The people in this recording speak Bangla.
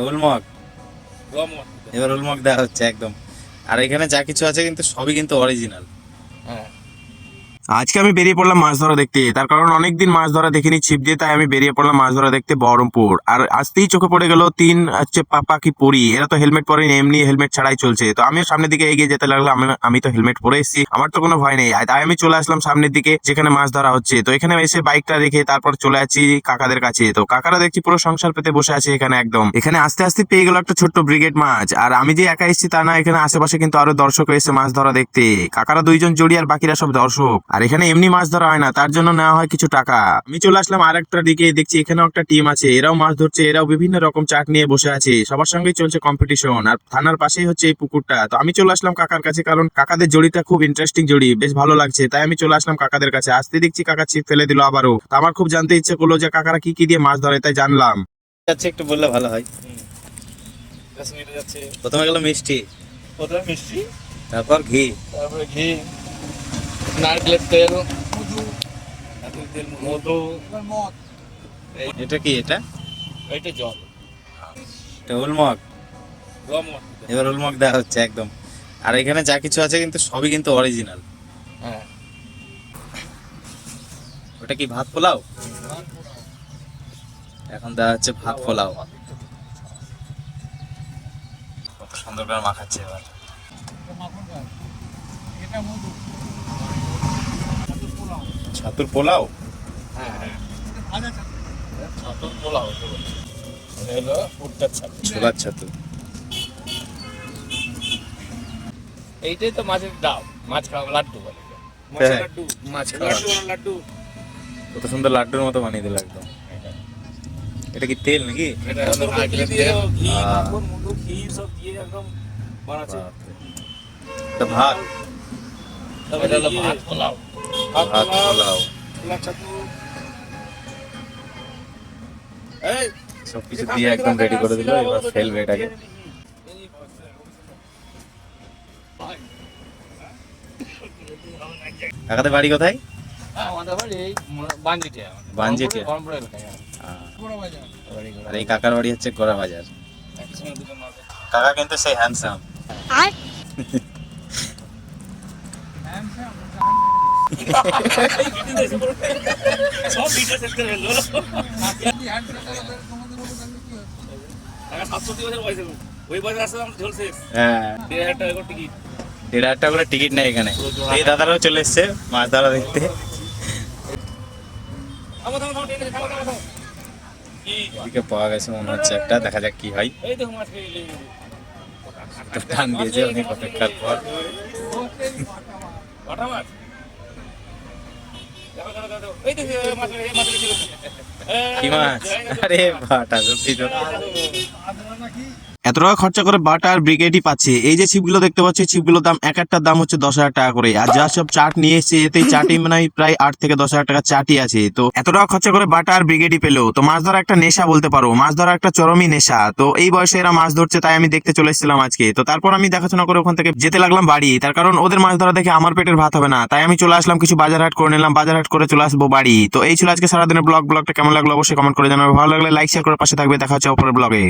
উলমগ। এবার উলমগ দেওয়া হচ্ছে একদম। আর এখানে যা কিছু আছে কিন্তু সবই কিন্তু অরিজিনাল। হ্যাঁ, আজকে আমি বেরিয়ে পড়লাম মাছ ধরা দেখতে, তার কারণ অনেকদিন মাছ ধরা দেখিনি ছিপ দিয়ে, তাই আমি বেরিয়ে পড়লাম মাছ ধরা দেখতে বহরমপুর। আর আসতেই চোখে পড়ে গেল তিন হচ্ছে পাপা কি পরি, এরা তো হেলমেট পরেনি, এমনি হেলমেট ছাড়াই চলছে। তো আমিও সামনের দিকে এগিয়ে যেতে লাগলাম, আমি তো হেলমেট পরে এসেছি, আমার তো কোনো ভয় নেই। তাই আমি চলে আসলাম সামনের দিকে যেখানে মাছ ধরা হচ্ছে। তো এখানে এসে বাইকটা রেখে তারপর চলে যাচ্ছি কাকাদের কাছে। তো কাকারা দেখছি পুরো সংসার পেতে বসে আছে এখানে একদম। এখানে আস্তে আস্তে পেয়ে গেল একটা ছোট্ট ব্রিগেড মাছ। আর আমি যে একা এসেছি তা না, এখানে আশেপাশে কিন্তু আরো দর্শক এসে মাছ ধরা দেখতে। কাকারা দুইজন জড়ি আর বাকিরা সব দর্শক। আর এখানে এমনি মাছ ধরা হয় না, তার জন্য নেওয়া হয় কিছু টাকা। আমি চলে আসলাম আর একটা দিকে, দেখছি এখানেও একটা টিম আছে, এরাও মাছ ধরছে, এরাও বিভিন্ন রকম চাট নিয়ে বসে আছে, সবার সঙ্গেই চলছে কম্পিটিশন। আর থানার পাশেই হচ্ছে এই পুকুরটা। তো আমি চলে আসলাম কাকার কাছে, কারণ কাকাদের জড়িটা খুব ইন্টারেস্টিং জড়ি, বেশ ভালো লাগছে, তাই আমি চলে আসলাম কাকাদের কাছে। আসতে দেখছি কাকা ছিপ ফেলে দিল আবারও। তো আমার খুব জানতে ইচ্ছে করলো যে কাকারা কি কি দিয়ে মাছ ধরে, তাই জানলাম। যাচ্ছে একটু বললে ভালো হয়। কাশ্মীরে যাচ্ছে। প্রথমে গেল মিষ্টি, প্রথমে মিষ্টি, তারপর ঘি, তারপরে ঘি, নারকেলের তেল, মধু। এটা কি? এটা এইটা জল। উলমগ। গমক। এবার উলমগ দেওয়া হচ্ছে একদম। আর এখানে যা কিছু আছে কিন্তু সবই কিন্তু অরিজিনাল। হ্যাঁ, ওটা কি ভাত পোলাও? এখন দেওয়া হচ্ছে ভাত পোলাও। কত সুন্দর করে মাখাচ্ছে এবার। ছাতুর পোলাও। হ্যাঁ, হ্যাঁ। ছাতুর পোলাও তো বলছে। এটা হলো ভুট্টার ছাতু। ছোলার ছাতু। এইটাই তো মাছের ডাব, মাছ খাওয়া লাড্ডু বলে। হ্যাঁ। লাড্ডু, মাছ খাওয়া লাড্ডু। কত সুন্দর লাড্ডুর মতো বানিয়ে দিল একদম। এটা কি তেল নাকি? এটা হলো নারকেলের তেল, ঘি, আহ। মাখন, মধু, ক্ষীর সব দিয়ে একদম বানাচ্ছে। বাপরে। এটা ভাত। এটা হলো ভাত পোলাও। ভাত পোলাও। ছোলার ছাতু। এই সবকিছু দিয়ে একদম রেডি করে দিল, এবার ফেলবে এটাকে। কাকাদের বাড়ি কোথায়? আমাদের বাড়ি এই বাঞ্জিটে। বাঞ্জিটে? বহরমপুর এলাকায়। আর এই কাকার বাড়ি হচ্ছে গোড়া বাজার। কাকা কিন্তু সেই হ্যান্ডসাম। সব ভিডিও সেট করে ফেললো। টাকা 700 বছর পয়সা ওই বছর আসলে আমার ঝোল শেষ। হ্যাঁ, 1,500 টাকা করে টিকিট। 1,500 টাকা করে টিকিট নেই এখানে। এই দাদারাও চলে এসছে মাছ ধরা দেখতে। থামো থামো থামো, ট্রেনে থামো থামো থামো। কি এদিকে পাওয়া গেছে মনে হচ্ছে একটা, দেখা যাক কি হয়। এই দেখো মাছ পেয়ে গেলে। তো টান দিয়েছে অনেক অপেক্ষার পর। বাটা মাছ। দেখো দেখো দেখো, এই দেখো মাছ, এই মাছ ছিল। কি মাছ? আরে বাটা সত্যি তো। এত টাকা খরচা করে বাটার ব্রিগেডই পাচ্ছে। এই যে ছিপগুলো দেখতে পাচ্ছি, ছিপগুলোর দাম এক একটার দাম হচ্ছে 10,000 টাকা করে। আর যা সব চাট নিয়ে এসছে, এতে চাটই মানে প্রায় 8 থেকে 10,000 টাকা চাটই আছে। তো এত টাকা খরচা করে বাটার ব্রিগেডই পেলো। তো মাছ ধরা একটা নেশা বলতে পারো, মাছ ধরা একটা চরমই নেশা। তো এই বয়সে এরা মাছ ধরছে, তাই আমি দেখতে চলে এসেছিলাম আজকে। তো তারপর আমি দেখাশোনা করে ওখান থেকে যেতে লাগলাম বাড়ি, তার কারণ ওদের মাছ ধরা দেখে আমার পেটের ভাত হবে না। তাই আমি চলে আসলাম, কিছু বাজার হাট করে নিলাম, বাজার হাট করে চলে আসবো বাড়ি। তো এই ছিল আজকে সারাদিনের ব্লগটা কেমন লাগলো অবশ্যই কমেন্ট করে জানাবে। ভালো লাগলে লাইক শেয়ার করে পাশে থাকবে। দেখা হচ্ছে অপরের ব্লগে।